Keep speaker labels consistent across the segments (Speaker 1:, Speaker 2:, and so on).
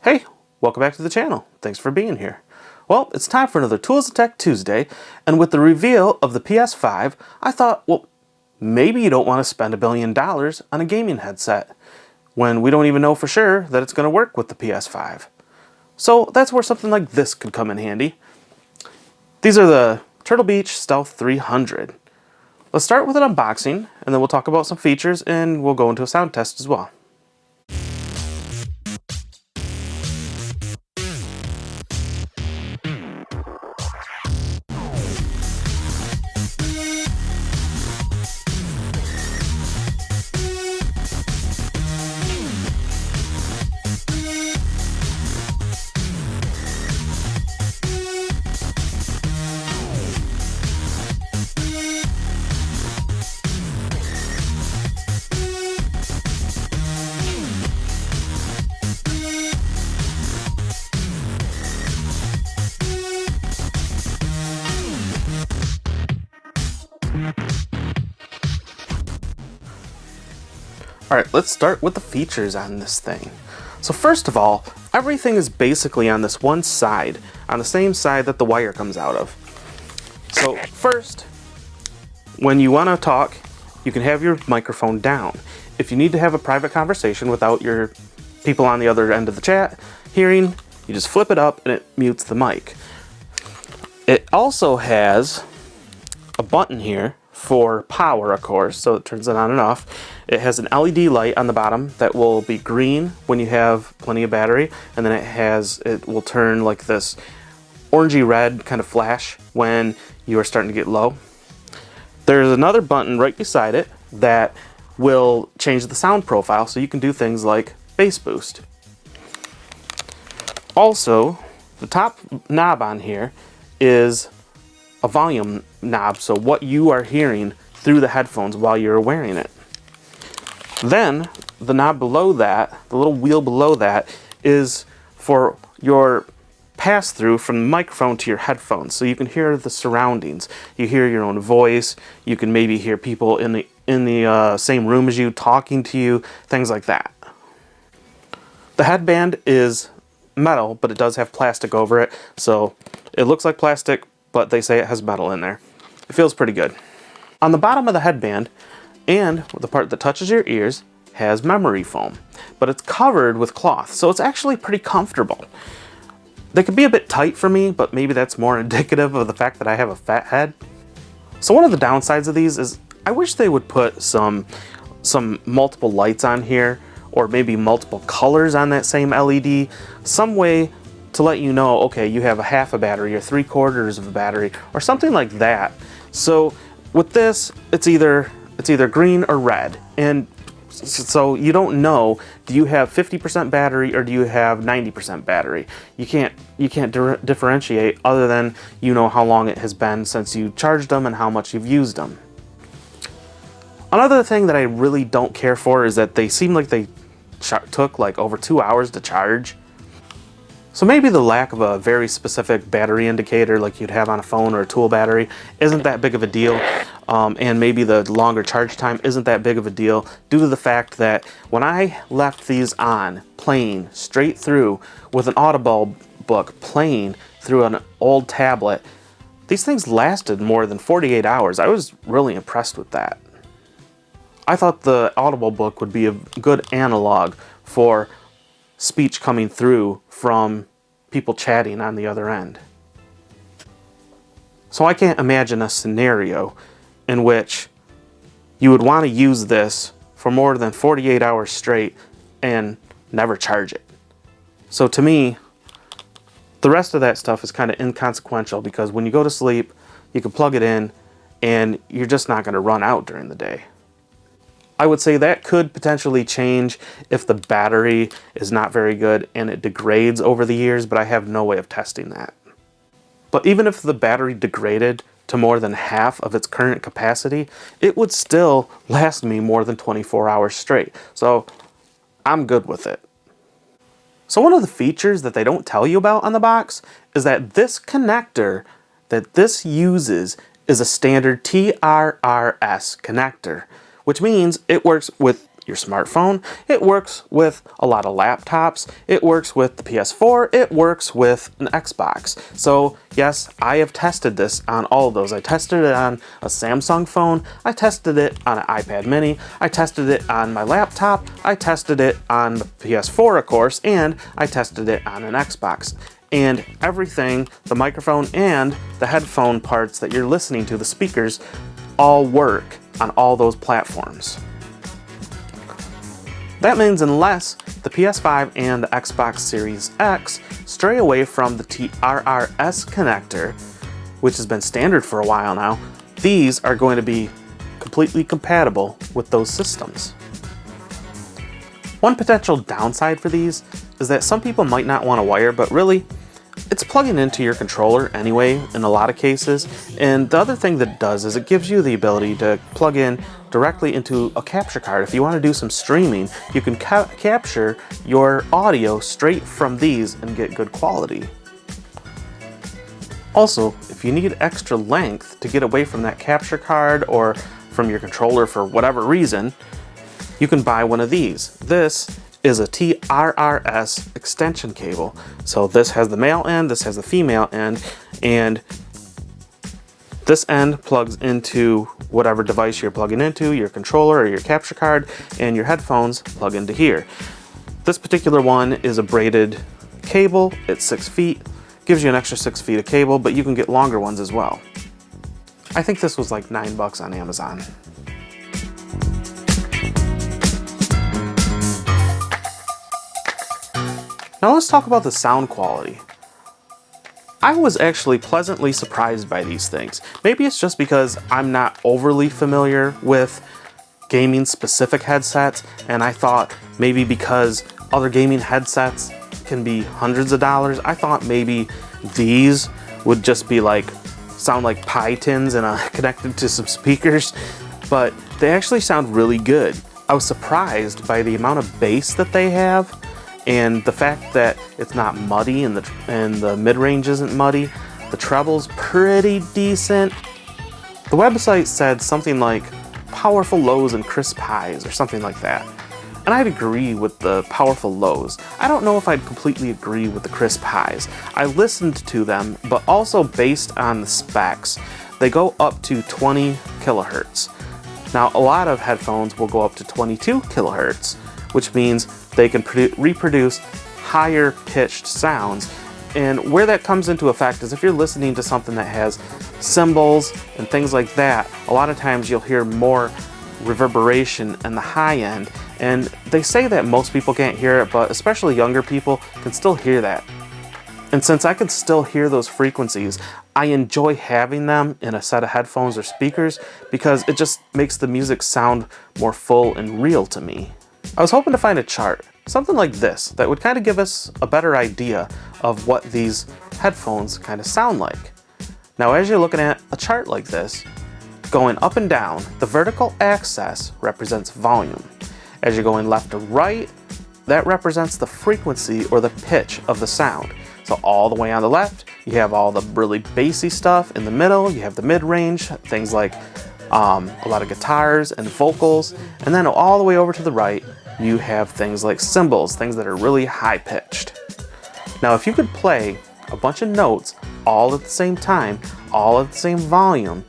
Speaker 1: Hey, welcome back to the channel. Thanks for being here. Well, it's time for another Tools of Tech Tuesday, and with the reveal of the PS5, I thought, well, maybe you don't want to spend $1 billion on a gaming headset when we don't even know for sure that it's going to work with the PS5. So that's where something like this could come in handy. These are the Turtle Beach Stealth 300. Let's start with an unboxing, and then we'll talk about some features, and we'll go into a sound test as well. Alright, let's start with the features on this thing. So first of all, everything is basically on this one side, on the same side that the wire comes out of. So first, when you want to talk, you can have your microphone down. If you need to have a private conversation without your people on the other end of the chat hearing, you just flip it up and it mutes the mic. It also has a button here for power, of course, so it turns it on and off. It has an LED light on the bottom that will be green when you have plenty of battery, and then it will turn like this orangey red kind of flash when you are starting to get low. There's another button right beside it that will change the sound profile, so you can do things like bass boost. Also, the top knob on here is a volume knob, so what you are hearing through the headphones while you're wearing it. Then the knob below that, the little wheel below that, is for your pass-through from the microphone to your headphones, so you can hear the surroundings. You hear your own voice. You can maybe hear people in the same room as you talking to you, things like that. The headband is metal, but it does have plastic over it, so it looks like plastic, but they say it has metal in there. It feels pretty good. On the bottom of the headband, and the part that touches your ears, has memory foam, but it's covered with cloth, so it's actually pretty comfortable. They can be a bit tight for me, but maybe that's more indicative of the fact that I have a fat head. So one of the downsides of these is I wish they would put some multiple lights on here, or maybe multiple colors on that same LED, some way to let you know, okay, you have a half a battery or 3/4 of a battery or something like that. So with this, it's either green or red, and so you don't know, do you have 50% battery or do you have 90% battery? You can't differentiate other than you know how long it has been since you charged them and how much you've used them. Another thing that I really don't care for is that they seem like they took like over 2 hours to charge. So maybe the lack of a very specific battery indicator like you'd have on a phone or a tool battery isn't that big of a deal, and maybe the longer charge time isn't that big of a deal due to the fact that when I left these on playing straight through with an Audible book playing through an old tablet, these things lasted more than 48 hours. I was really impressed with that. I thought the Audible book would be a good analog for speech coming through from people chatting on the other end. So I can't imagine a scenario in which you would want to use this for more than 48 hours straight and never charge it. So to me, the rest of that stuff is kind of inconsequential, because when you go to sleep, you can plug it in and you're just not going to run out during the day. I would say that could potentially change if the battery is not very good and it degrades over the years, but I have no way of testing that. But even if the battery degraded to more than half of its current capacity, it would still last me more than 24 hours straight. So I'm good with it. So one of the features that they don't tell you about on the box is that this connector that this uses is a standard TRRS connector, which means it works with your smartphone. It works with a lot of laptops. It works with the PS4. It works with an Xbox. So yes, I have tested this on all of those. I tested it on a Samsung phone. I tested it on an iPad mini. I tested it on my laptop. I tested it on the PS4, of course, and I tested it on an Xbox. And everything, the microphone and the headphone parts that you're listening to, the speakers, all work on all those platforms. That means unless the PS5 and the Xbox Series X stray away from the TRRS connector, which has been standard for a while now, these are going to be completely compatible with those systems. One potential downside for these is that some people might not want to wire, but really, it's plugging into your controller anyway in a lot of cases. And the other thing that it does is it gives you the ability to plug in directly into a capture card. If you want to do some streaming, you can capture your audio straight from these and get good quality. Also, if you need extra length to get away from that capture card or from your controller for whatever reason, you can buy one of these. This is a TRRS extension cable. So this has the male end, this has the female end, and this end plugs into whatever device you're plugging into, your controller or your capture card, and your headphones plug into here. This particular one is a braided cable. It's 6 feet, gives you an extra 6 feet of cable, but you can get longer ones as well. I think this was like $9 on Amazon. Now let's talk about the sound quality. I was actually pleasantly surprised by these things. Maybe it's just because I'm not overly familiar with gaming specific headsets, and I thought maybe because other gaming headsets can be hundreds of dollars, I thought maybe these would just be like, sound like pie tins and connected to some speakers, but they actually sound really good. I was surprised by the amount of bass that they have, and the fact that it's not muddy and the mid-range isn't muddy. The treble's pretty decent. The website said something like powerful lows and crisp highs or something like that. And I'd agree with the powerful lows. I don't know if I'd completely agree with the crisp highs. I listened to them, but also based on the specs, they go up to 20 kilohertz. Now, a lot of headphones will go up to 22 kilohertz, which means they can reproduce higher pitched sounds. And where that comes into effect is if you're listening to something that has cymbals and things like that, a lot of times you'll hear more reverberation in the high end. And they say that most people can't hear it, but especially younger people can still hear that. And since I can still hear those frequencies, I enjoy having them in a set of headphones or speakers because it just makes the music sound more full and real to me. I was hoping to find a chart, something like this, that would kind of give us a better idea of what these headphones kind of sound like. Now, as you're looking at a chart like this, going up and down, the vertical axis represents volume. As you're going left to right, that represents the frequency or the pitch of the sound. So all the way on the left, you have all the really bassy stuff. In the middle, you have the mid-range, things like a lot of guitars and vocals. And then all the way over to the right, you have things like cymbals, things that are really high-pitched. Now, if you could play a bunch of notes all at the same time, all at the same volume,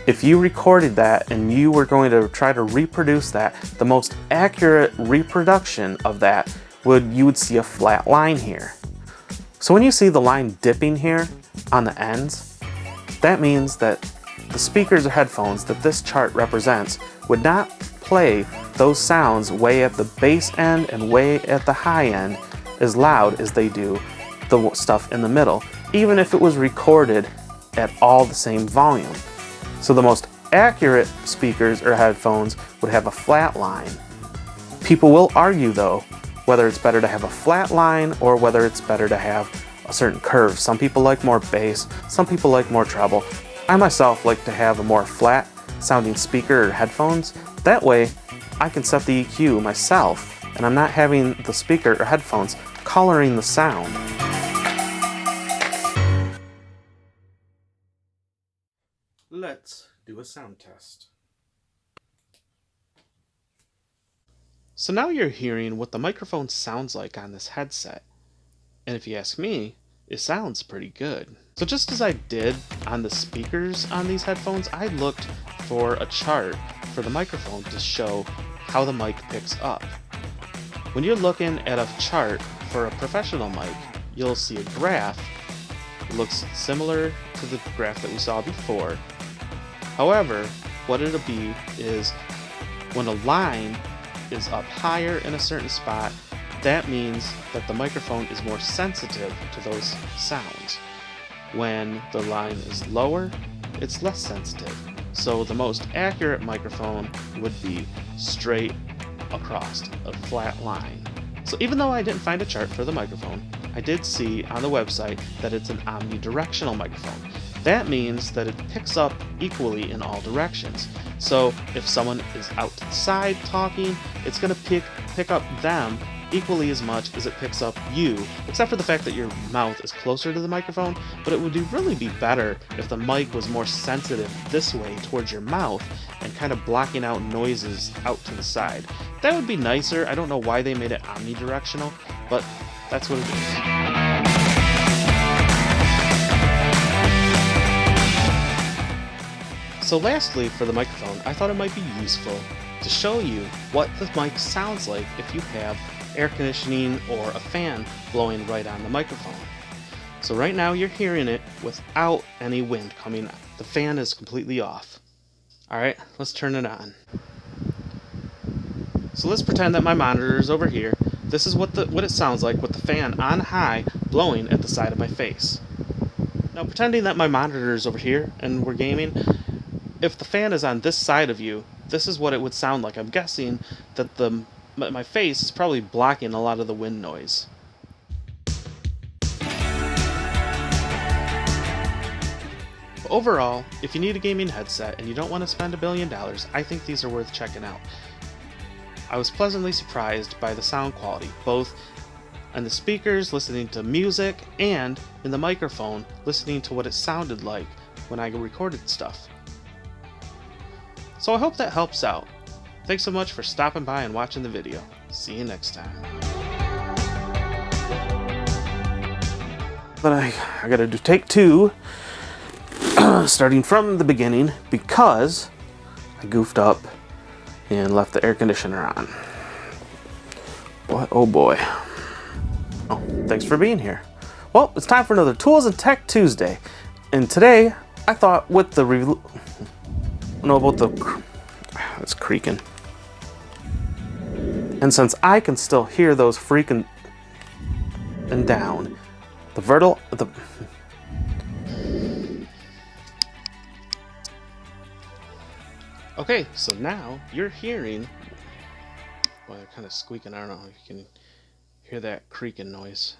Speaker 1: if you recorded that and you were going to try to reproduce that, the most accurate reproduction of that you would see a flat line here. So when you see the line dipping here on the ends, that means that the speakers or headphones that this chart represents would not play those sounds way at the bass end and way at the high end as loud as they do the stuff in the middle, even if it was recorded at all the same volume. So the most accurate speakers or headphones would have a flat line. People will argue though, whether it's better to have a flat line or whether it's better to have a certain curve. Some people like more bass, some people like more treble. I myself like to have a more flat sounding speaker or headphones. That way I can set the EQ myself and I'm not having the speaker or headphones coloring the sound. Let's do a sound test. So now you're hearing what the microphone sounds like on this headset. And if you ask me, it sounds pretty good. So just as I did on the speakers on these headphones, I looked for a chart for the microphone to show how the mic picks up. When you're looking at a chart for a professional mic, you'll see a graph. It looks similar to the graph that we saw before. However, what it'll be is when a line is up higher in a certain spot, that means that the microphone is more sensitive to those sounds. When the line is lower, it's less sensitive. So the most accurate microphone would be straight across a flat line. So even though I didn't find a chart for the microphone, I did see on the website that it's an omnidirectional microphone. That means that it picks up equally in all directions. So if someone is out to the side talking, it's going to pick up them equally as much as it picks up you, except for the fact that your mouth is closer to the microphone. But it would really be better if the mic was more sensitive this way towards your mouth and kind of blocking out noises out to the side. That would be nicer. I don't know why they made it omnidirectional, but that's what it is. So lastly, for the microphone, I thought it might be useful to show you what the mic sounds like if you have air conditioning or a fan blowing right on the microphone. So right now you're hearing it without any wind coming out. The fan is completely off. Alright, let's turn it on. So let's pretend that my monitor is over here. This is what it sounds like with the fan on high blowing at the side of my face. Now pretending that my monitor is over here and we're gaming, if the fan is on this side of you, this is what it would sound like. I'm guessing that my face is probably blocking a lot of the wind noise. But overall, if you need a gaming headset and you don't want to spend $1 billion, I think these are worth checking out. I was pleasantly surprised by the sound quality, both on the speakers listening to music and in the microphone listening to what it sounded like when I recorded stuff. So I hope that helps out. Thanks so much for stopping by and watching the video. See you next time. But I gotta do take 2, starting from the beginning, because I goofed up and left the air conditioner on. Boy, oh boy. Oh, thanks for being here. Well, it's time for another Tools and Tech Tuesday. And today, I thought with the review... know about the... It's creaking. And since I can still hear those freaking... and down, the vertical... Okay, so now you're hearing... Well, they're kind of squeaking. I don't know if you can hear that creaking noise.